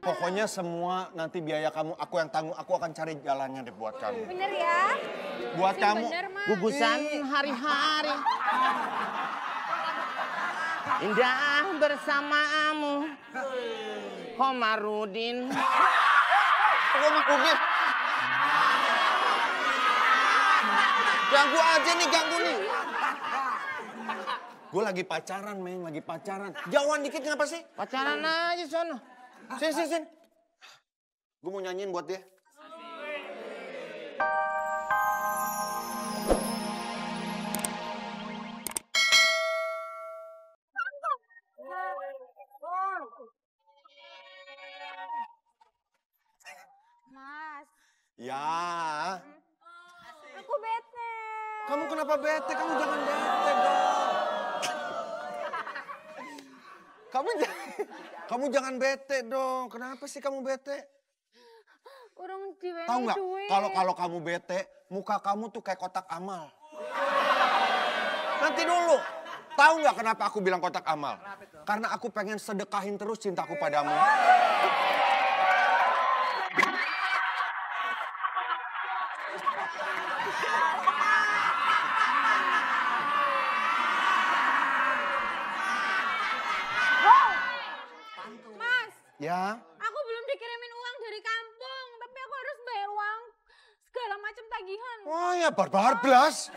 Pokoknya semua nanti biaya kamu aku yang tanggung. Aku akan cari jalannya deh buat kamu. Bener ya? Buat kamu. Bener, Gugusan hari-hari. Indah bersamamu. Komarudin. Komarudin. Ganggu aja nih, ganggu nih. Gue lagi pacaran, Meng, lagi pacaran. Jauhan dikit ngapa sih? Pacaran aja sono. Sin. Gue mau nyanyiin buat dia. Mas. Ya. Aku bete. Kamu kenapa bete? Kamu jangan bete dong. Kamu jangan bete dong. Kenapa sih kamu bete? Orang diwenehi Tahu nggak? duit. Kalau kamu bete, muka kamu tuh kayak kotak amal. Nanti dulu. Tahu nggak kenapa aku bilang kotak amal? Karena aku pengen sedekahin terus cintaku padamu. Mas. Ya. Aku belum dikirimin uang dari kampung, tapi aku harus bayar uang segala macam tagihan. Wah ya barbar blas.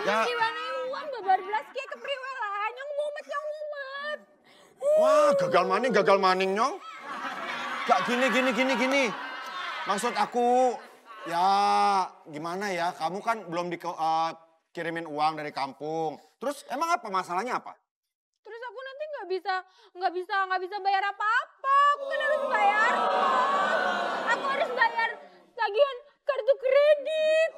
Ya. Diwenehi uang babar belas ki kepriwe lah, nyong mumet. Wah, gagal maning nyong. Gak gini. Maksud aku, ya gimana ya, kamu kan belum dikirimin uang dari kampung. Terus emang apa masalahnya apa? Terus aku nanti nggak bisa bayar apa-apa. Aku kan harus bayar kos. Aku harus bayar tagihan kartu kredit.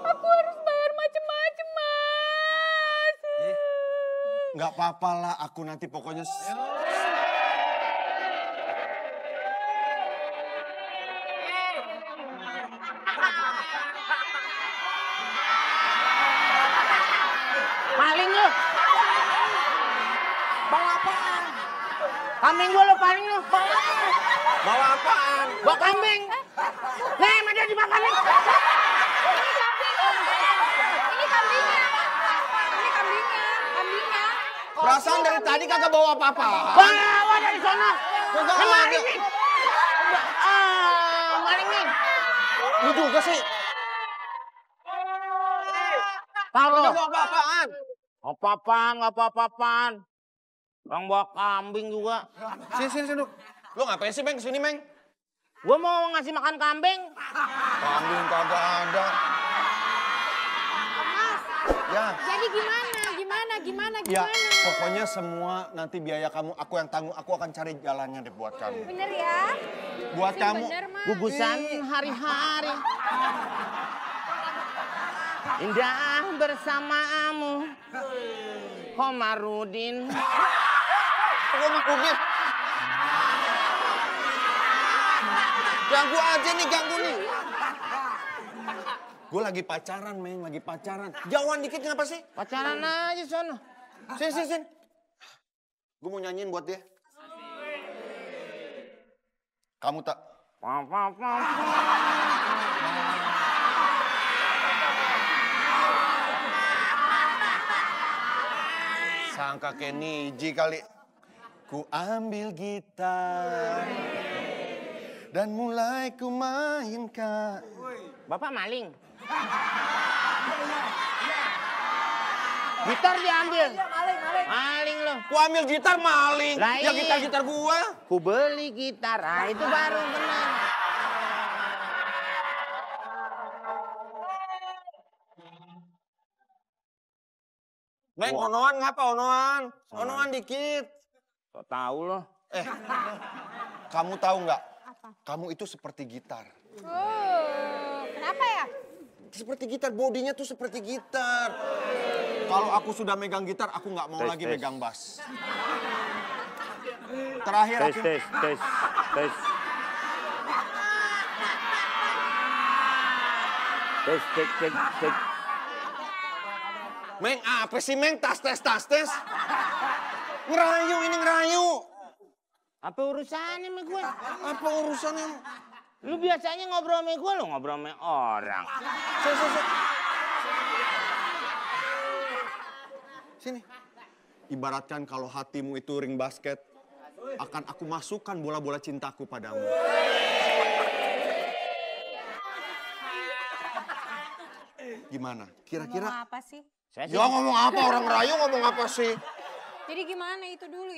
Aku harus bayar macem-macem, Mas. Nggak apa-apa lah, aku nanti pokoknya... Maling lu. Bawa apaan? Kambing gua lu paling lu. Bawa apaan? Bawa kambing. Nih, mana di bawah kambing. Ini kambingnya. Perasaan dari tadi kagak bawa apa-apa. Bawa dari sana. Kagak Maling ada. nih. Maling nih. Lu juga sih. Taruh. Bawa apa-apaan? Nggak apa-apaan. Orang bawa kambing juga. Sini lu. Lu ngapain sih, Meng? Sini, Meng. Gua mau ngasih makan kambing. Kambing kagak ada. Mas. Ya. Jadi gimana? Ya, pokoknya semua nanti biaya kamu aku yang tanggung. Aku akan cari jalannya deh buat kamu. Bener ya? Buat kamu. Bener, Mas. Gugusan hari-hari. Indah bersamamu. Komarudin. Komarudin. Ganggu aja nih, ganggu nih. Gue lagi pacaran, Meng, lagi pacaran. Jauhan dikit ngapa sih? Pacaran aja sono. Sin. Gue mau nyanyiin buat dia. Kamu tak... Sangka Keniji kali. Ku ambil gitar dan mulai ku mainkan. Bapak maling. Gitar diambil. Maling lo. Ku ambil gitar maling. Lah, Ya iya. gitar gua. Ku beli gitar. Nah, itu baru benar. Meng, onoan ngapa onoan? Onoan dikit. So tahu lo. Kamu tahu nggak? Apa? Kamu itu seperti gitar. Kenapa ya? Seperti gitar, bodinya tuh seperti gitar. Kalau aku sudah megang gitar, aku nggak mau lagi megang bass. Terakhir aku... Tes. Tes. Meng, apa sih Meng? Tas tes. Ngerayu, ini ngerayu. Apa urusannya sama gue? Apa urusannya? Lu biasanya ngobrol sama gue, lu ngobrol sama orang. Sini. Ibaratkan kalau hatimu itu ring basket, akan aku masukkan bola-bola cintaku padamu. Gimana? Kira-kira? Ngomong apa sih? Ya ngomong apa? Orang ngerayu ngomong apa sih? Jadi gimana? Itu dulu.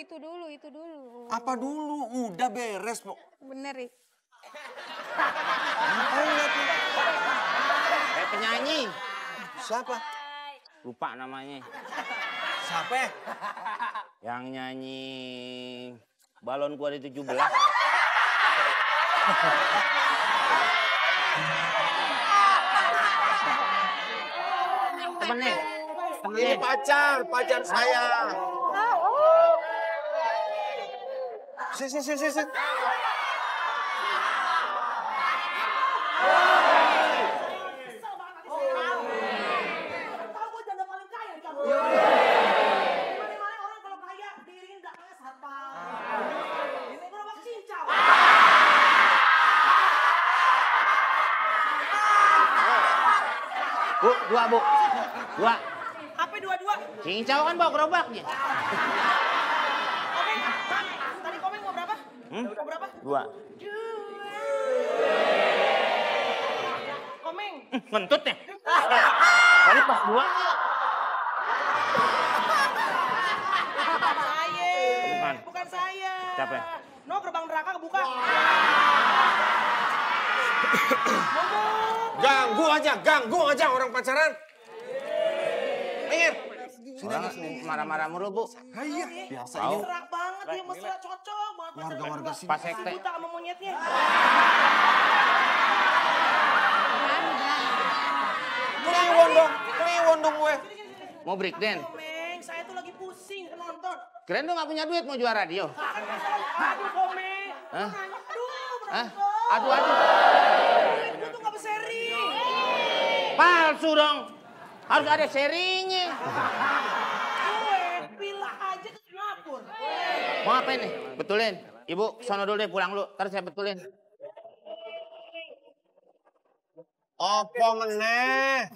Apa dulu? Udah beres, Pok. Bener ya? Kayak penyanyi. Siapa? Lupa namanya. Siapa? Yang nyanyi balon gua di 17. Temennya. Ini pacar saya. Sini. Bu, dua. Apa dua-dua? Cincau kan bawa gerobaknya. Komeng, tadi Komeng mau berapa? Mau berapa? 2. Komeng. Ngentut ya? Tadi pas 2. Bukan saya. Siapa? No, gerbang neraka kebuka. Ganggu aja orang pacaran. Minggir. Orang marah-marah mulu, Bu. Iya, biasa Tahu. ini. Mesra banget ya, mesra cocok banget. Warga-warga sini. Pas sekte. Buta sama monyetnya. Kliwon dong gue. Mau break dance? Komeng, saya tuh lagi pusing penonton. Keren lu gak punya duit mau juara radio. Aduh, Komeng. Hah? Aduh, Aduh. Duit gue tuh gak bersering. Palsu dong. Harus ada serinya. Gue pilih aja ke Singapura. Mau ngapain nih? Betulin. Ibu, sono dulu deh pulang lu. Ntar saya betulin. Apa meneh?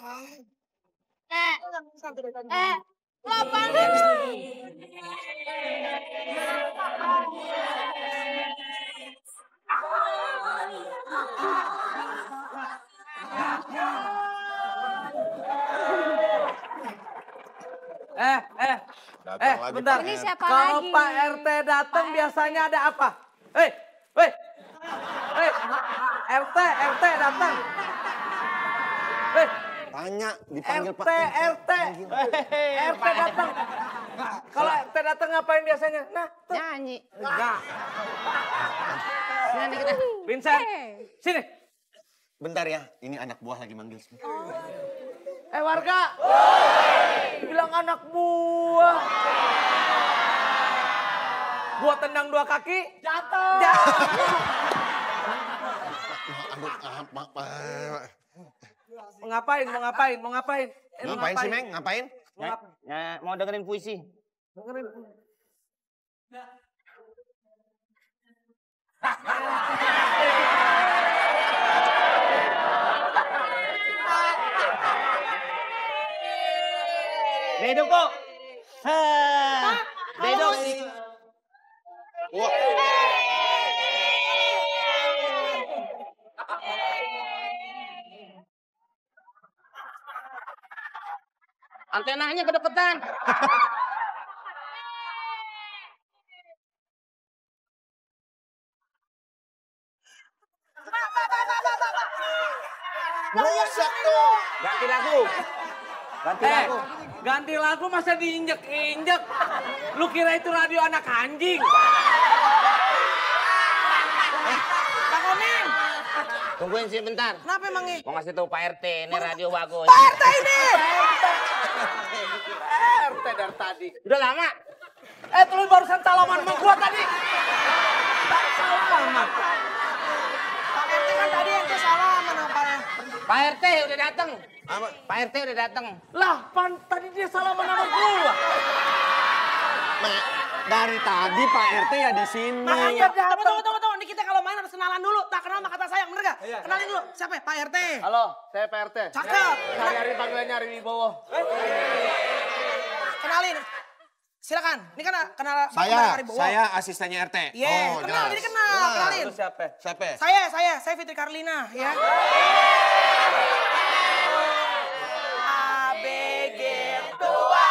Bentar. Ini siapa Kalau lagi Pak nih? RT datang biasanya ada apa? RT datang. Tanya, dipanggil Pak. RT datang. Kalau RT datang ngapain biasanya? Nah, tuh. Nyanyi. Enggak. Nyanyi kita. Vincent, sini. Bentar ya, ini anak buah lagi manggil. Warga. Bilang anak buah. Gua tendang 2 kaki. Jatuh. Mau ngapain? Ngapain sih, Meng? Ngapain? Mau dengerin puisi. Dengerin. Beduk kok. Beduk. Wah. Antenanya kedepetan. Rusak tuh. Ganti lagu. Ganti lagu masa diinjek-injek. Lu kira itu radio anak anjing? Bang Komeng, Tungguin sih bentar. kenapa emangnya? Mau ngasih tahu Pak RT, ini radio bagus. Pak RT ini! RT dari tadi. Udah lama. Lu barusan salaman sama gua tadi. Salaman. Pak RT kan tadi yang salaman apanya? Pak RT udah datang. Pak RT udah datang. Lah, tadi dia salaman sama gua. Dari tadi Pak RT ya di sini. Makanya, tunggu. Ini kita kalau main harus kenalan dulu. Tak kenal maka kata sayang, bener gak? Kenalin dulu. Siapa ya? Pak RT. Halo, saya Pak RT. Cakep. Hari panggilannya Ari Wibowo. Kenalin. Silakan. Ini kan kenal Hari Bowo. Saya asistennya RT. Iya, kenal. Ini kenal. Kenalin. Itu siapa? Siapa? Saya Fitri Karlina, ya. ABG tua.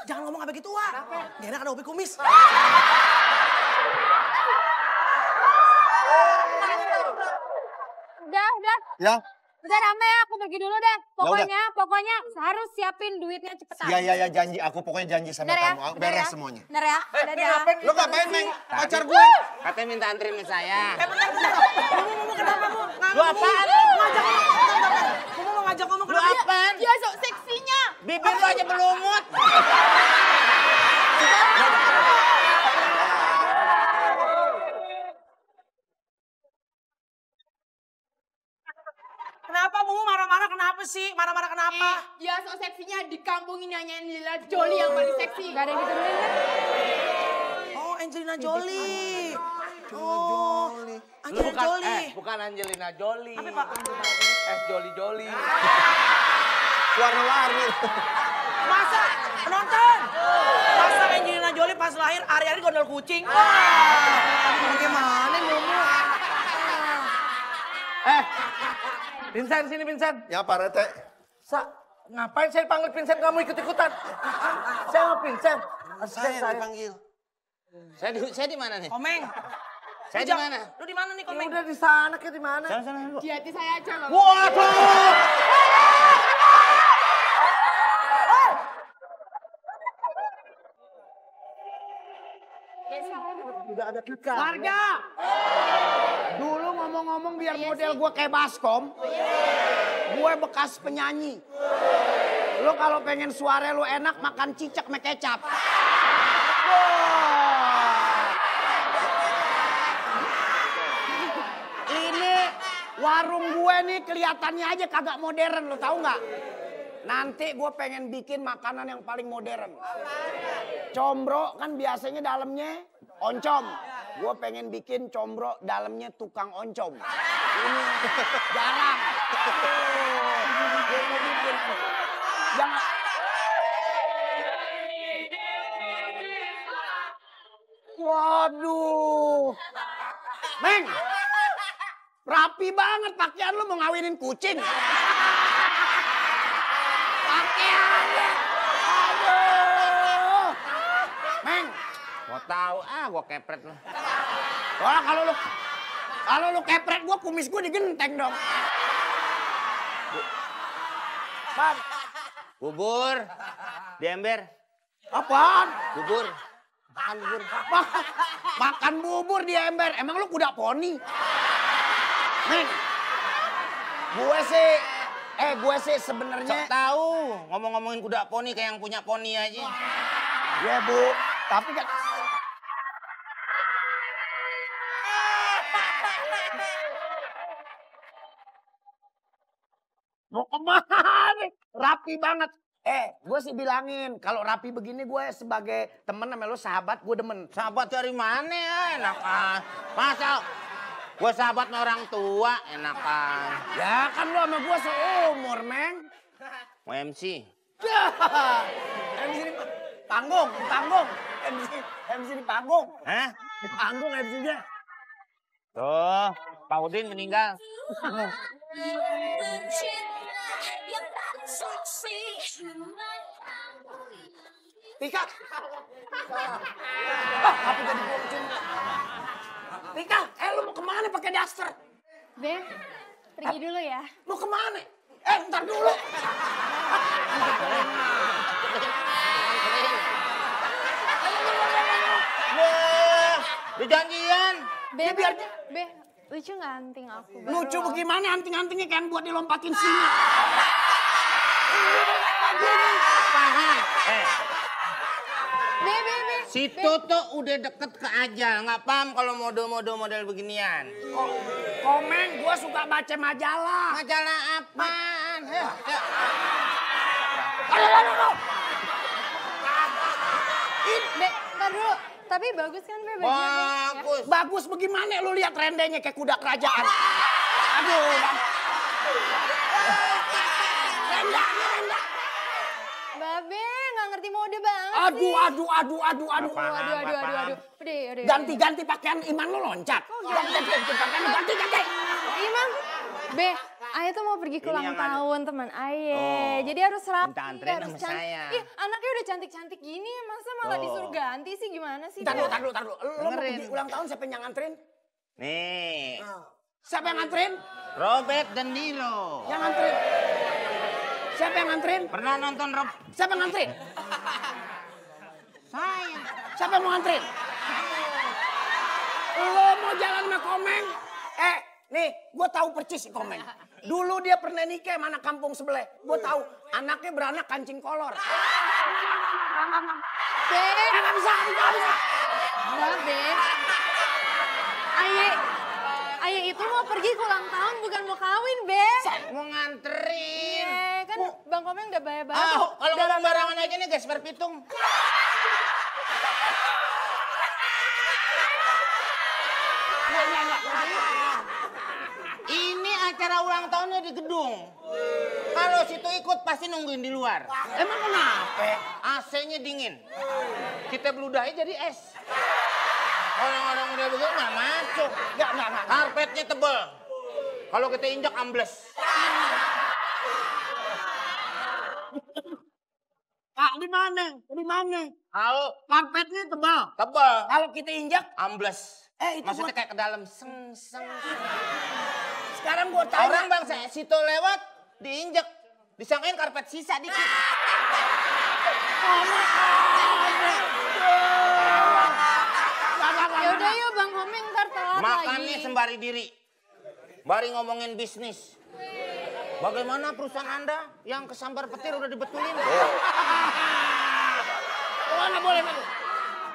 Jangan ngomong ABG tua. Gak enak ada hobi kumis. Udah. Ya. Udah rame ya, aku pergi dulu deh. Pokoknya harus siapin duitnya cepetan. Ya janji. Aku pokoknya janji sama Bener ya? kamu. Beres semuanya. Bener ya? Dadah. Lo ngapain, Meng? Pacar gue. Katanya minta anterin ke saya. Bentar. Mu, kenapa mu? Lu apaan? Ngajak ngomong. Mu mau ngajak ngomong Lu kenapa? apaan? Dia sok seksinya. Bibir lu aja belumut. Kenapa mu marah-marah? Kenapa sih? Marah-marah kenapa? Dia sok seksinya di kampung ini hanya Angelina Jolie yang paling seksi. Gak ada yang diturunin kan? Oh, Angelina Jolie. Lu Angelina Jolie. bukan Angelina Jolie. Apa, Pak? Jolly. Warna-warni. Masa penonton? Masa Angelina Jolie pas lahir hari-hari gondol kucing? Bagaimana Mumu? Vincent, sini Vincent. Ya Pak RT. Ngapain saya panggil Vincent, kamu ikut-ikutan? Saya mau Vincent. Saya dipanggil. Saya di mana nih? Komeng. Saya di mana? Lu di mana nih Komeng? Udah di sana, kayak di mana? Di hati saya aja loh. Waduh! Warga, dulu ngomong-ngomong biar model gue kayak Baskom, gue bekas penyanyi. Lo kalau pengen suara lo enak makan cicak sama kecap. Ini warung gue nih kelihatannya aja kagak modern, lo tahu nggak? Nanti gue pengen bikin makanan yang paling modern. Combro kan biasanya dalamnya oncom. Gue pengen bikin combro dalamnya tukang oncom. Ini jarang. Gue mau bikin. Jangan. Waduh. Meng. Rapi banget pakaian lu mau ngawinin kucing. Pakaiannya. Aduh. Meng. Gua tahu gua kepret lu. Wah, kalau lu kepret gua, kumis gua digenteng dong. Bang, Bubur di ember. apaan? Bubur. Makan bubur. Makan bubur di ember. Emang lu kuda poni? Neng, gue sih sebenarnya. Sok tahu ngomong-ngomongin kuda poni kayak yang punya poni aja. Ya Bu, tapi kan. Mau kemana? Rapi banget. Gue sih bilangin, kalau rapi begini gue sebagai temen sama lo sahabat, gue demen. Sahabat dari mana ya? Enakan. Masa gue sahabat sama orang tua, enakan. Ya kan lo sama gue seumur, Meng. Mau MC. MC di panggung. MC di panggung. Hah? Di panggung MC-nya. Tuh, Pak Udin meninggal. Tika. Apa jadi bonceng? Tika, lu mau kemana pakai daster? Be, pergi dulu ya. Mau kemana? Ntar dulu. Wah, di janjian. Be, Ya, biar- Be, lucu nggak anting aku? Be? Lucu bagaimana anting-antingnya kan buat dilompatin sini. Be. Si Toto udah deket ke Ajal, nggak paham kalau model beginian. Komen, gua suka baca majalah. Majalah apaan? Ayo. Be, ntar Ntar dulu. Tapi bagus kan Be bajunya? Be? Bagus. Bagus bagaimana lu lihat rendenya kayak kuda kerajaan. Aduh, Bang. Renda. Babe nggak ngerti mode banget sih. Aduh. Aduh. Udah. Ganti pakaian Iman lu loncat. Ganti pakaian ganti. Imam, Be, Aye tuh mau pergi ke ulang tahun teman Aye. Jadi harus rapi, minta anterin harus sama cantik. saya. Ih, anaknya udah cantik-cantik gini, masa malah disuruh ganti sih gimana sih? Tar Be? dulu. Lu mau pergi ulang tahun siapa yang nganterin? Nih, Siapa yang nganterin? Robert De Niro. Yang nganterin. Siapa yang nganterin? Pernah nonton Rob? Siapa yang nganterin? Saya. Siapa yang mau nganterin? Lo mau jalan sama Komeng? Nih, gue tahu percis si Komeng. Dulu dia pernah nikah sama anak kampung sebelah. Gue tahu anaknya beranak kancing kolor. Be, Nggak bisa. Be. Aye itu mau pergi ke ulang tahun bukan mau kawin, Be. Mau nganterin. Kan Bang Komeng udah bayar banget. Kalau ngomong barangan aja nih guys, berpitung. Ini acara ulang tahunnya di gedung. Kalau situ ikut pasti nungguin di luar. Emang kenapa? AC-nya dingin. Kita beludahnya jadi es. Orang-orang udah begitu nggak masuk. Nggak. Karpetnya tebel. Kalau kita injak ambles. Pak, di mana? Halo, Karpetnya tebal. tebel. Kalau kita injak, Ambles. itu Maksudnya kayak ke dalam. Seng. sekarang gue tanya. Orang bangsa situ lewat, diinjek. Disangkain karpet sisa dikit. Yaudah yuk Bang Komeng ntar telat Makannya lagi. sembari diri. Bari ngomongin bisnis. Bagaimana perusahaan Anda yang kesambar petir udah dibetulin? Oh, nggak boleh.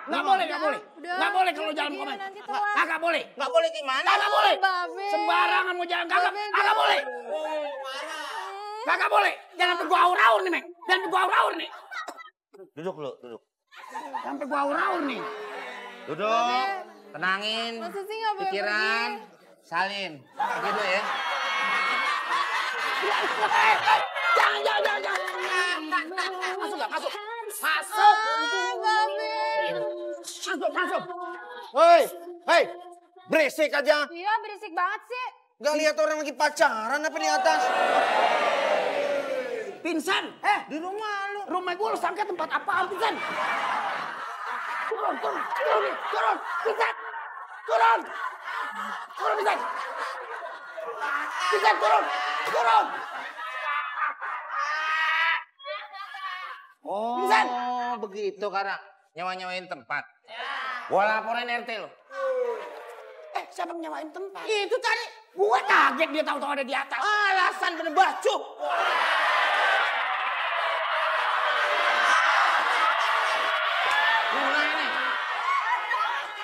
Nggak boleh. Udah. Nggak boleh kalau jalan Gimana Komeng. nanti telat? Nggak boleh. Nggak boleh gimana? Nggak boleh. Babe. Sembarangan mau jalan kagak. Babe, Nggak boleh. Kagak boleh. Jangan sampai gua aur-aur nih, Meng. Jangan sampai gua aur-aur nih. Duduk lu, duduk. Sampai gua aur-aur nih. Duduk, tenangin Masa sih nggak boleh pikiran, salin. Gitu ya. Jangan. Masuk nggak? Masuk. Babe. Masuk. Hei, berisik aja. Iya berisik banget sih. Gak lihat orang lagi pacaran apa di atas? Pinsan. Di rumah lu. Rumah gua lu sangka tempat apaan, Pinsan? Turun. Pinsan. Turun, Pinsan. Pinsan, turun. Pinsan. Oh, begitu karena nyawa-nyawain tempat. Gua laporin RT lo. Siapa yang nyawain tempat? Itu tadi. Gua kaget dia tahu-tahu ada di atas. Alasan bener bacuk. Gimana?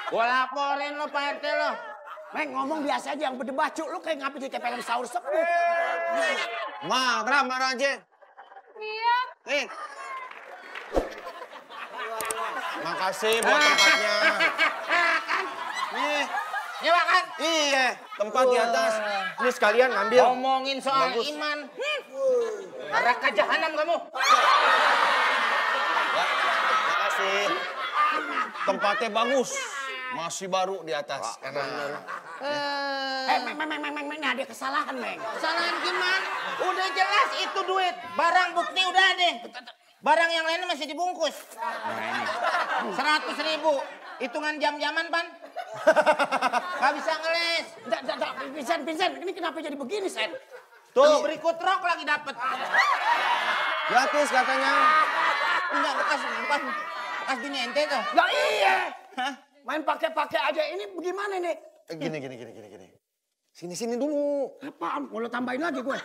Gua laporin lo Pak RT lo. Meng, ngomong biasa aja yang berdebacu. Lu kayak ngapain jadi kayak film sahur sepuh. Marah aja. Iya. Nih. Makasih buat tempatnya. Nih. Nyewa kan? Iya, tempat di atas. Ini sekalian ngambil. Ngomongin soal Bagus. iman. Neraka jahanam kamu. Makasih. Tempatnya bagus. Masih baru di atas. Enak. Meng, ada kesalahan, Meng. Kesalahan gimana? Udah jelas itu duit. Barang bukti udah ada. Barang yang lainnya masih dibungkus. Nah ini. 100.000. Hitungan jam-jaman, Pan. Gak bisa ngeles. Pinsan, ini kenapa jadi begini, Sen? Tuh, berikut rok lagi dapet. Gratis katanya. Enggak, bekas bini ente tuh. Lah iya. Hah? Main pakai aja. Ini bagaimana nih? Gini. Sini dulu. Apaan? Mau lo tambahin lagi gue?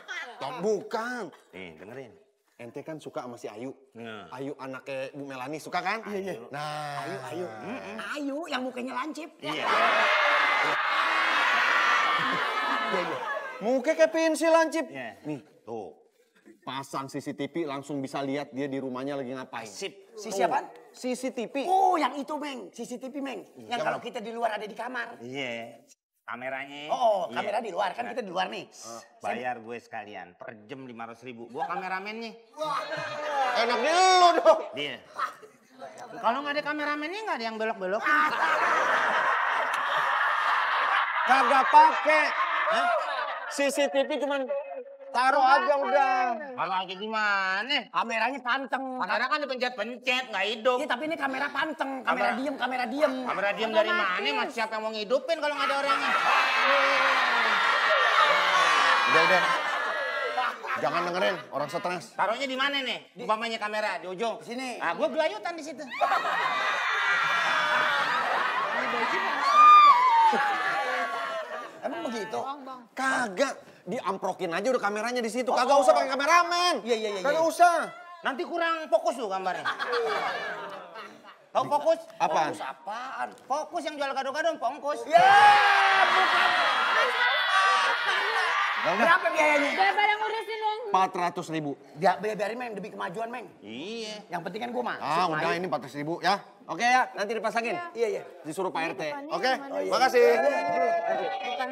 Bukan. Nih, dengerin. Ente kan suka sama si Ayu. Nah. Ayu anaknya Bu Melani suka kan? Iya. Nah, Ayu. Ayu yang mukanya lancip. Iya. Muka kayak pensil lancip. Iya. Nih, tuh. pasang CCTV langsung bisa lihat dia di rumahnya lagi ngapain. Sip. Si siapa? CCTV. Oh, yang itu, Meng. CCTV, Meng. Yang kalau kita di luar ada di kamar. Iya. Kameranya. Oh, Iya. kamera di luar. Kan kita di luar nih. Bayar gue sekalian. Per jam 500.000. Gue kameramennya. Enak di lu dong. Dia. Kalau nggak ada kameramennya nggak ada yang belok-belok. Kagak pakai. CCTV cuman taruh aja udah. Kalau lagi gimana? Kameranya panteng. Kamera kan dipencet-pencet, nggak hidup. Iya, tapi ini kamera panteng. Kamera diem, kamera diem. Kamera diam dari mana? Mas siapa yang mau ngidupin kalau nggak ada orangnya? Udah. Jangan dengerin orang stres. Taruhnya di mana nih? Umpamanya kamera di ujung. Sini. Ah, gue gelayutan di situ. Emang begitu? Kagak. Diamprokin aja udah kameranya di situ. Kagak usah pakai kameramen. Iya. Kagak usah. Nanti kurang fokus tuh gambarnya. Tahu fokus? Apaan? Fokus apaan? Fokus yang jual gado-gado, pongkus. Ya, bukan. Berapa biayanya? Daripada ngurusin dong. 400.000. Biarin, Meng. Demi kemajuan, Meng. Iya. Yang penting kan gue masuk. Ah, udah ini 400.000 ya. Oke ya, nanti dipasangin. Iya. Disuruh Pak RT. Depannya Oke, yang mana? makasih. Bukan